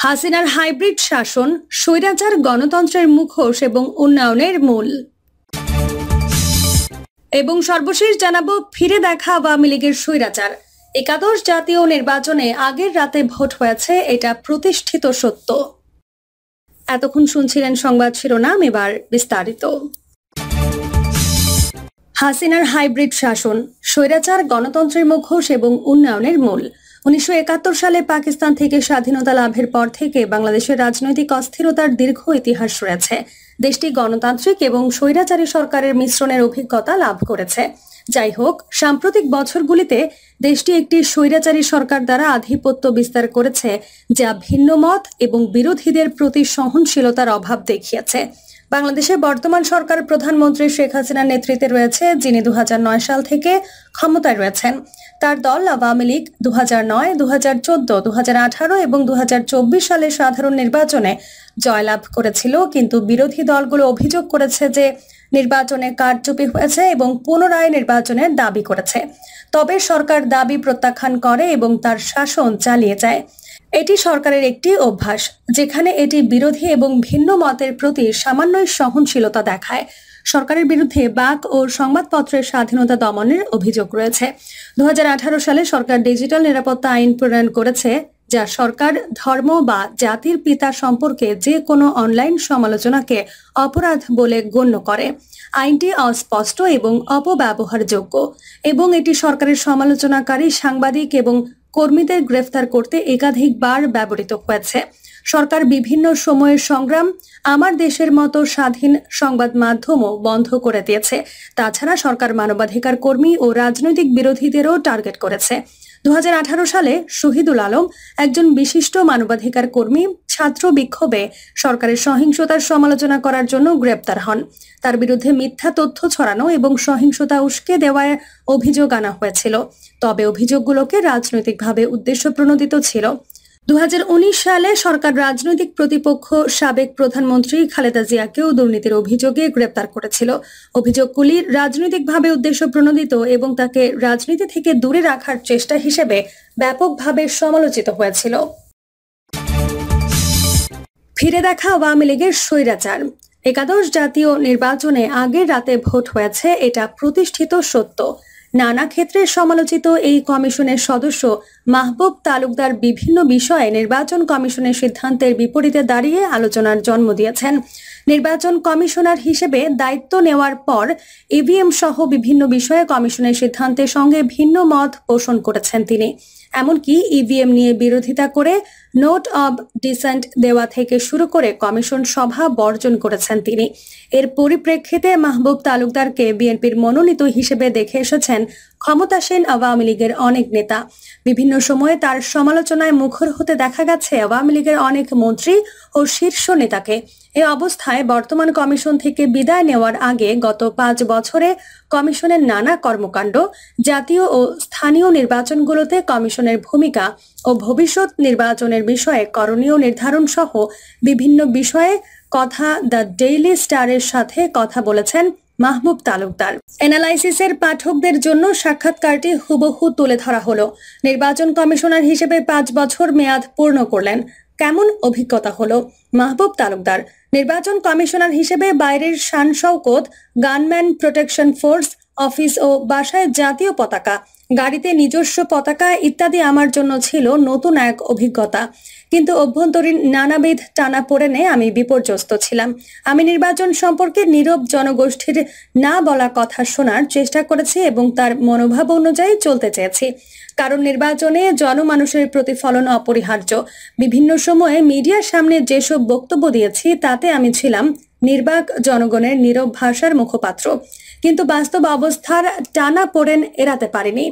হাসিনার হাইব্রিড শাসন, স্বৈরাচার গণতন্ত্রের মুখোশ এবং উন্নয়নের মূল। এবং সর্বশেষ জানাবো ফিরে দেখা আওয়ামী লীগের স্বৈরাচার। একাদশ জাতীয় নির্বাচনে আগের রাতে ভোট হয়েছে, এটা প্রতিষ্ঠিত সত্য। এতক্ষণ শুনছিলেন সংবাদ শিরোনাম, এবার বিস্তারিত। হাসিনার হাইব্রিড শাসন, স্বৈরাচার গণতন্ত্রের মুখোশ এবং উন্নয়নের মূল। 1971 সালে পাকিস্তান থেকে স্বাধীনতা লাভের পর থেকে বাংলাদেশের রাজনৈতিক অস্থিরতার দীর্ঘ ইতিহাস রয়েছে। দেশটি গণতান্ত্রিক এবং স্বৈরাচারী সরকারের মিশ্রণের অভিজ্ঞতা লাভ করেছে। যাই হোক, সাম্প্রতিক বছরগুলিতে দেশটি একটি স্বৈরাচারী সরকার দ্বারা আধিপত্য বিস্তার করেছে, যা ভিন্ন মত এবং বিরোধীদের প্রতি সহনশীলতার অভাব দেখিয়েছে। বাংলাদেশের বর্তমান সরকার প্রধানমন্ত্রী শেখ হাসিনার নেতৃত্বে রয়েছে, যিনি 2009 সাল থেকে ক্ষমতায় রয়েছেন। তার দল আওয়ামী লীগ 2009, 2014, 2018 এবং 2024 সালে সাধারণ নির্বাচনে জয়লাভ করেছিল, কিন্তু বিরোধী দলগুলো অভিযোগ করেছে যে নির্বাচনে কারচুপি হয়েছে এবং পুনরায় নির্বাচনের দাবি করেছে। তবে সরকার দাবি প্রত্যাখ্যান করে এবং তার শাসন চালিয়ে যায়। এটি সরকারের একটি অভ্যাস, যেখানে এটি বিরোধী এবং ভিন্ন মতের প্রতি সামান্যই সহনশীলতা দেখায়। সরকারের বিরুদ্ধে বাক ও সংবাদপত্রের স্বাধীনতা দমনের অভিযোগ রয়েছে। 2018 সালে সরকার ডিজিটাল নিরাপত্তা আইন প্রণয়ন করেছে, যা সরকার ধর্ম বা জাতির পিতা সম্পর্কে যে কোনো অনলাইন সমালোচনাকে অপরাধ বলে গণ্য করে। আইনটি অস্পষ্ট এবং অপব্যবহারযোগ্য, এবং এটি সরকারের সমালোচনাকারী সাংবাদিক এবং কর্মীদের গ্রেফতার করতে একাধিকবার ব্যবহৃত হয়েছে। সরকার বিভিন্ন সময়ের সংগ্রাম, আমার দেশের মতো স্বাধীন সংবাদ মাধ্যমও বন্ধ করে দিয়েছে। তাছাড়া সরকার মানবাধিকার কর্মী ও রাজনৈতিক বিরোধীদেরও টার্গেট করেছে। 2018 সালে শহীদুল আলম, একজন বিশিষ্ট মানবাধিকার কর্মী, ছাত্র বিক্ষোভে সরকারের সহিংসতার সমালোচনা করার জন্য গ্রেপ্তার হন। তার বিরুদ্ধে মিথ্যা তথ্য ছড়ানো এবং সহিংসতা উস্কে দেওয়ার অভিযোগ আনা হয়েছিল, তবে অভিযোগগুলোকে রাজনৈতিকভাবে উদ্দেশ্যপ্রণোদিত ছিল। 2019 সালে সরকার রাজনৈতিক প্রতিপক্ষ সাবেক প্রধানমন্ত্রী খালেদা জিয়াকেও দুর্নীতির অভিযোগে গ্রেপ্তার করেছিল। অভিযোগগুলি রাজনৈতিকভাবে উদ্দেশ্যপ্রণোদিত এবং তাকে রাজনীতি থেকে দূরে রাখার চেষ্টা হিসেবে ব্যাপকভাবে সমালোচিত হয়েছিল। ফিরে দেখা আওয়ামী লীগের স্বৈরাচার। একাদশ জাতীয় নির্বাচনে আগের রাতে ভোট হয়েছে, এটা প্রতিষ্ঠিত সত্য। নানা ক্ষেত্রে সমালোচিত এই কমিশনের সদস্য মাহবুব তালুকদার বিভিন্ন বিষয়ে নির্বাচন কমিশনের সিদ্ধান্তের বিপরীতে দাঁড়িয়ে আলোচনার জন্ম দিয়েছেন। নির্বাচন কমিশনার হিসেবে দায়িত্ব নেওয়ার পর ইভিএম সহ বিভিন্ন বিষয়ে কমিশনের সিদ্ধান্তের সঙ্গে ভিন্ন মত পোষণ করেছেন তিনি। এমনকি ইভিএম নিয়ে বিরোধিতা করে নোট অব ডিসেন্ট দেওয়া থেকে শুরু করে কমিশন সভা বর্জন করেছেন তিনি। এর পরিপ্রেক্ষিতে মাহবুব তালুকদারকে বিএনপির মনোনীত হিসেবে দেখে এসেছেন ক্ষমতাসীন আওয়ামী লীগের অনেক নেতা। বিভিন্ন সময়ে তার সমালোচনায় মুখর হতে দেখা গেছে আওয়ামী লীগের অনেক মন্ত্রী ও শীর্ষ নেতাকে। এ অবস্থায় বর্তমান কমিশন থেকে বিদায় নেওয়ার আগে গত 5 বছরে কমিশনের নানা কর্মকাণ্ড, জাতীয় ও স্থানীয় নির্বাচনগুলোতে কমিশনের ভূমিকা ও ভবিষ্যৎ নির্বাচনের বিষয়ে করণীয় নির্ধারণ সহ বিভিন্ন বিষয়ে কথা দ্য ডেইলি স্টারের সাথে কথা বলেছেন মাহবুব তালুকদার। অ্যানালাইসিসের পাঠকদের জন্য সাক্ষাৎকারটি হুবহু তুলে ধরা হলো। নির্বাচন কমিশনার হিসেবে 5 বছর মেয়াদ পূর্ণ করলেন। কেমন অভিজ্ঞতা হলো? মাহবুব তালুকদার নির্বাচন কমিশনার হিসেবে বাইরের শান শওকত, গানম্যান প্রোটেকশন ফোর্স, অফিস ও বাসায় জাতীয় পতাকা, গাড়িতে নিজস্ব পতাকা ইত্যাদি আমার জন্য ছিল নতুন এক অভিজ্ঞতা। কিন্তু অভ্যন্তরীণ নানাবিধ টানাপোড়েনে আমি বিপর্যস্ত ছিলাম। আমি নির্বাচন সম্পর্কে নীরব জনগোষ্ঠীর না বলা কথা শোনার চেষ্টা করেছি এবং তার মনোভাব অনুযায়ী চলতে চেয়েছি। কারণ নির্বাচনে জনমানুষের প্রতিফলন অপরিহার্য। বিভিন্ন সময়ে মিডিয়ার সামনে যেসব বক্তব্য দিয়েছি তাতে আমি ছিলাম নির্বাক জনগণের নীরব ভাষার মুখপাত্র। কিন্তু বাস্তব অবস্থার টানাপোড়েন এড়াতে পারিনি।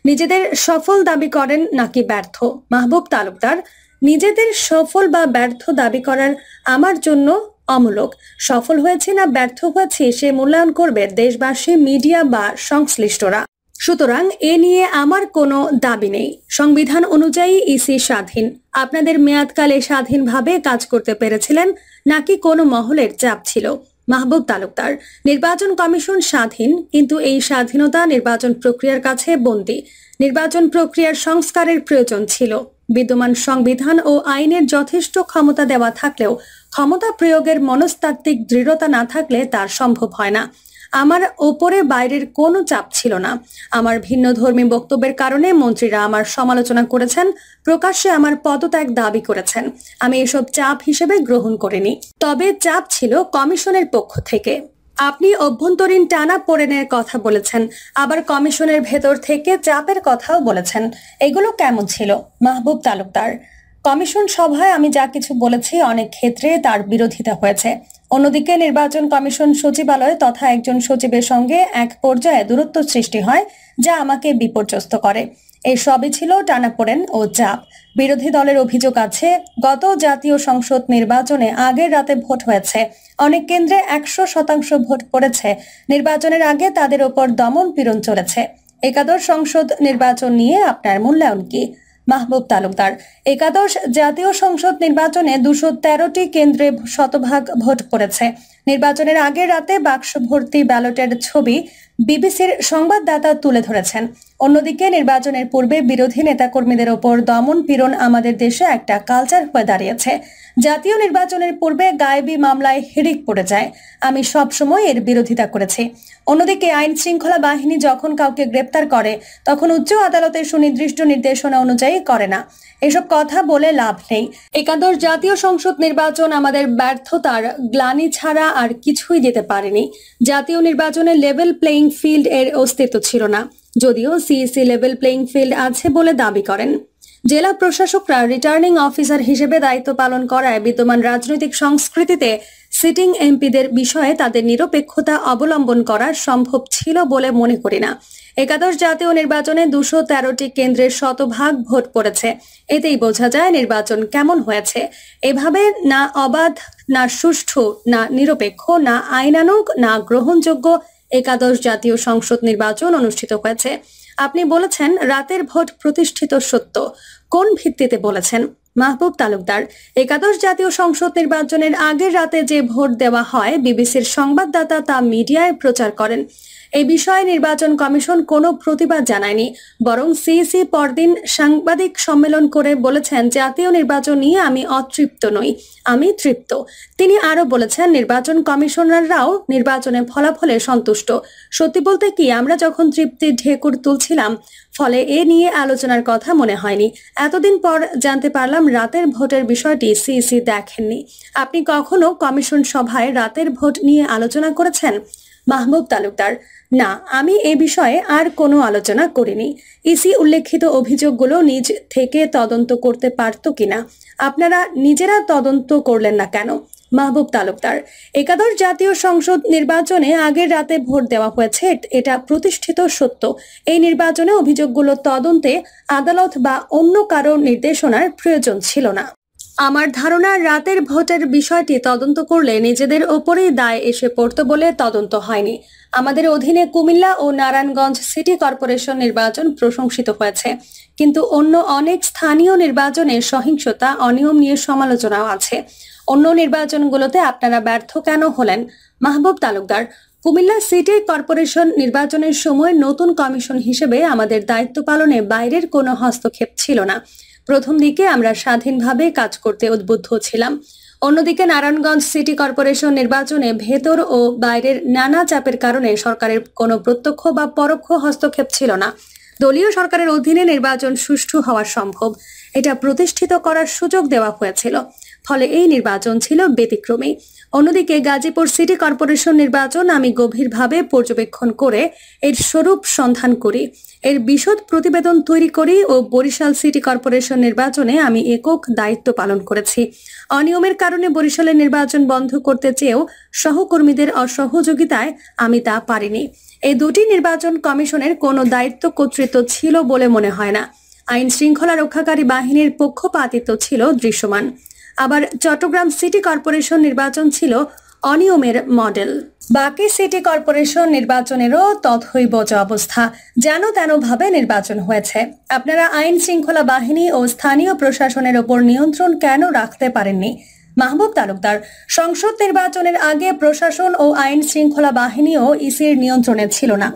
নিজেদের সফল দাবি করেন নাকি ব্যর্থ? মাহবুব তালুকদার নিজেদের সফল বা ব্যর্থ দাবি করার আমার জন্য অমূলক। সফল হয়েছে না ব্যর্থ হয়েছে সে মূল্যায়ন করবে দেশবাসী, মিডিয়া বা সংশ্লিষ্টরা। সুতরাং এ নিয়ে আমার কোনো দাবি নেই। সংবিধান অনুযায়ী ইসি স্বাধীন। আপনাদের মেয়াদকালে স্বাধীনভাবে কাজ করতে পেরেছিলেন নাকি কোনো মহলের চাপ ছিল? মাহবুব তালুকদার নির্বাচন কমিশন স্বাধীন, কিন্তু এই স্বাধীনতা নির্বাচন প্রক্রিয়ার কাছে বন্দী। নির্বাচন প্রক্রিয়ার সংস্কারের প্রয়োজন ছিল। বিদ্যমান সংবিধান ও আইনের যথেষ্ট ক্ষমতা দেওয়া থাকলেও ক্ষমতা প্রয়োগের মনস্তাত্ত্বিক দৃঢ়তা না থাকলে তা সম্ভব হয় না। আমার ওপরে বাইরের কোনো চাপ ছিল না। আমার ভিন্নধর্মী বক্তব্যের কারণে মন্ত্রীরা আমার সমালোচনা করেছেন, প্রকাশ্যে আমার পদত্যাগ দাবি করেছেন। আমি এসব চাপ হিসেবে গ্রহণ করিনি। তবে চাপ ছিল কমিশনের পক্ষ থেকে। আপনি অভ্যন্তরীণ টানাপোড়েনের কথা বলেছেন, আবার কমিশনের ভেতর থেকে চাপের কথাও বলেছেন। এগুলো কেমন ছিল? মাহবুব তালুকদার: কমিশন সভায় আমি যা কিছু বলেছি অনেক ক্ষেত্রে তার বিরোধিতা হয়েছে। অন্যদিকে নির্বাচন কমিশন সচিবালয় তথা একজন সচিবের সঙ্গে এক পর্যায়ে দূরত্ব সৃষ্টি হয়, যা আমাকে বিপর্যস্ত করে। এই সবই ছিল টানাপোড়েন ও চাপ। বিরোধী দলের অভিযোগ আছে, গত জাতীয় সংসদ নির্বাচনে আগের রাতে ভোট হয়েছে, অনেক কেন্দ্রে 100% ভোট পড়েছে। নির্বাচনের আগে তাদের ওপর দমন পীড়ন চলেছে। একাদশ সংসদ নির্বাচন নিয়ে আপনার মূল্যায়ন কি? মাহবুব তালুকদার: একাদশ জাতীয় সংসদ নির্বাচনে 213টি কেন্দ্রে শতভাগ ভোট পড়েছে। নির্বাচনের আগের রাতে বাক্স ভর্তি ব্যালটের ছবি বিবিসির সংবাদদাতা তুলে ধরেছেন। অন্যদিকে নির্বাচনের পূর্বে বিরোধী নেতাকর্মীদের ওপর দমন পীড়ন আমাদের দেশে একটা কালচার হয়ে দাঁড়িয়েছে। জাতীয় নির্বাচনের পূর্বে গায়েবী মামলায় হিড়িক পড়ে যায়। আমি সবসময় এর বিরোধিতা করেছি। অন্যদিকে আইন শৃঙ্খলা বাহিনী যখন কাউকে গ্রেপ্তার করে তখন উচ্চ আদালতের সুনির্দিষ্ট নির্দেশনা অনুযায়ী করে না। এসব কথা বলে লাভ নেই। একাদশ জাতীয় সংসদ নির্বাচন আমাদের ব্যর্থতার গ্লানি ছাড়া আর কিছুই দিতে পারেনি। জাতীয় নির্বাচনে লেভেল প্লেইং ফিল্ড এর অস্তিত্ব ছিল না, যদিও সিইসি লেভেল প্লেইং ফিল্ড আছে বলে দাবি করেন। জেলা প্রশাসকরা রিটার্নিং অফিসার হিসেবে দায়িত্ব পালন করায় বিদ্যমান রাজনৈতিক সংস্কৃতিতে সিটিং এমপিদের বিষয়ে তাদের নিরপেক্ষতা অবলম্বন করা সম্ভব ছিল বলে মনে করি না। একাদশ জাতীয় নির্বাচনে 213টি কেন্দ্রের শতভাগ ভোট পড়েছে। এতেই বোঝা যায় নির্বাচন কেমন হয়েছে। এভাবে না অবাধ, না সুষ্ঠু, না নিরপেক্ষ, না আইনানুগ, না গ্রহণযোগ্য একাদশ জাতীয় সংসদ নির্বাচন অনুষ্ঠিত হয়েছে। আপনি বলেছেন রাতের ভোট প্রতিষ্ঠিত সত্য। কোন ভিত্তিতে বলেছেন? মাহবুব তালুকদার: একাদশ জাতীয় সংসদ নির্বাচনের আগের রাতে যে ভোট দেওয়া হয়, বিবিসির সংবাদদাতা তা মিডিয়ায় প্রচার করেন। এই বিষয়ে নির্বাচন কমিশন কোনো প্রতিবাদ জানায়নি, বরং সিইসি পরদিন সাংবাদিক সম্মেলন করে বলেছেন, জাতীয় নির্বাচন নিয়ে আমি অতৃপ্ত নই, আমি তৃপ্ত। তিনি আরো বলেছেন, নির্বাচন কমিশনাররাও নির্বাচনের ফলাফলে সন্তুষ্ট। সত্যি বলতে কি, আমরা যখন তৃপ্তির ঢেকুর তুলছিলাম, ফলে এ নিয়ে আলোচনার কথা মনে হয়নি। এতদিন পর জানতে পারলাম রাতের ভোটের বিষয়টি সিইসি দেখেননি। আপনি কখনো কমিশন সভায় রাতের ভোট নিয়ে আলোচনা করেছেন? মাহবুব তালুকদার: না, আমি এ বিষয়ে আর কোনো আলোচনা করিনি। ইসি উল্লেখিত অভিযোগগুলো নিজ থেকে তদন্ত করতে পারত কিনা? আপনারা নিজেরা তদন্ত করলেন না কেন? মাহবুব তালুকদার: একাদশ জাতীয় সংসদ নির্বাচনে আগের রাতে ভোট দেওয়া হয়েছে, এটা প্রতিষ্ঠিত সত্য। এই নির্বাচনে অভিযোগগুলো তদন্তে আদালত বা অন্য কারো নির্দেশনার প্রয়োজন ছিল না। আমার ধারণা, রাতের ভোটের বিষয়টি তদন্ত করলে নিজেদের ওপরেই দায় এসে পড়ত বলে তদন্ত হয়নি। আমাদের অধীনে কুমিল্লা ও নারায়ণগঞ্জ সিটি কর্পোরেশন নির্বাচন প্রশংসিত হয়েছে, কিন্তু অন্য অনেক স্থানীয় নির্বাচনে সহিংসতা, অনিয়ম নিয়ে সমালোচনাও আছে। অন্য নির্বাচনগুলোতে আপনারা ব্যর্থ কেন হলেন? মাহবুব তালুকদার: কুমিল্লা সিটি কর্পোরেশন নির্বাচনের সময় নতুন কমিশন হিসেবে আমাদের দায়িত্ব পালনে বাইরের কোনো হস্তক্ষেপ ছিল না। প্রথম দিকে আমরা স্বাধীনভাবে কাজ করতে উদ্বুদ্ধ ছিলাম। অন্যদিকে নারায়ণগঞ্জ সিটি কর্পোরেশন নির্বাচনে ভেতর ও বাইরের নানা চাপের কারণে সরকারের কোনো প্রত্যক্ষ বা পরোক্ষ হস্তক্ষেপ ছিল না। দলীয় সরকারের অধীনে নির্বাচন সুষ্ঠু হওয়া সম্ভব, এটা প্রতিষ্ঠিত করার সুযোগ দেওয়া হয়েছিল। ফলে এই নির্বাচন ছিল ব্যতিক্রমী। অন্যদিকে গাজীপুর সিটি কর্পোরেশন নির্বাচন আমি গভীরভাবে পর্যবেক্ষণ করে এর স্বরূপ সন্ধান করি, এর বিশদ প্রতিবেদন তৈরি করি ও বরিশাল সিটি কর্পোরেশন নির্বাচনে আমি একক দায়িত্ব পালন করেছি। অনিয়মের কারণে বরিশালের নির্বাচন বন্ধ করতে চেয়েও সহকর্মীদের অসহযোগিতায় আমি তা পারিনি। এই দুটি নির্বাচন কমিশনের কোনো দায়িত্ব কর্তৃত্ব ছিল বলে মনে হয় না। আইন শৃঙ্খলা রক্ষাকারী বাহিনীর পক্ষপাতিত্ব ছিল দৃশ্যমান। আবার চট্টগ্রাম সিটি কর্পোরেশন নির্বাচন ছিল অনিয়মের মডেল। বাকি সিটি কর্পোরেশন নির্বাচনেরও তথৈবচ অবস্থা, যেন তেনভাবে নির্বাচন হয়েছে। আপনারা আইন শৃঙ্খলা বাহিনী ও স্থানীয় প্রশাসনের ওপর নিয়ন্ত্রণ কেন রাখতে পারেননি? মাহবুব তালুকদার: সংসদ নির্বাচনের আগে প্রশাসন ও আইন শৃঙ্খলা বাহিনীও ইসির নিয়ন্ত্রণে ছিল না।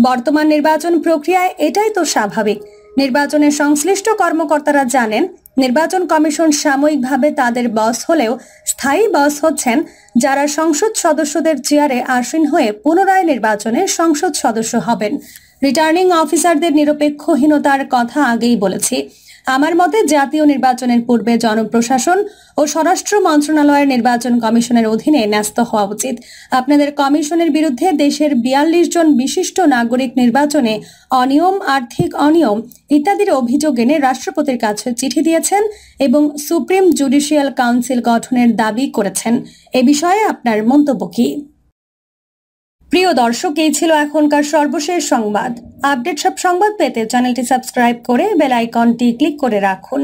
বর্তমান নির্বাচন প্রক্রিয়ায় এটাই তো স্বাভাবিক। নির্বাচনের সংশ্লিষ্ট কর্মকর্তারা জানেন নির্বাচন কমিশন সাময়িকভাবে তাদের বস হলেও স্থায়ী বস হচ্ছেন যারা সংসদ সদস্যদের চেয়ারে আসীন হয়ে পুনরায় নির্বাচনে সংসদ সদস্য হবেন। রিটার্নিং অফিসারদের নিরপেক্ষহীনতার কথা আগেই বলেছি। আমার মতে জাতীয় নির্বাচনের পূর্বে জনপ্রশাসন ও স্বরাষ্ট্র মন্ত্রণালয়ের নির্বাচন কমিশনের অধীনে ন্যস্ত হওয়া উচিত। আপনাদের কমিশনের বিরুদ্ধে দেশের ৪২ জন বিশিষ্ট নাগরিক নির্বাচনে অনিয়ম, আর্থিক অনিয়ম ইত্যাদির অভিযোগ এনে রাষ্ট্রপতির কাছে চিঠি দিয়েছেন এবং সুপ্রিম জুডিশিয়াল কাউন্সিল গঠনের দাবি করেছেন। এ বিষয়ে আপনার মন্তব্য কি? প্রিয় দর্শক, এই ছিল এখনকার সর্বশেষ সংবাদ। আপডেট সব সংবাদ পেতে চ্যানেলটি সাবস্ক্রাইব করে বেল আইকনটি ক্লিক করে রাখুন।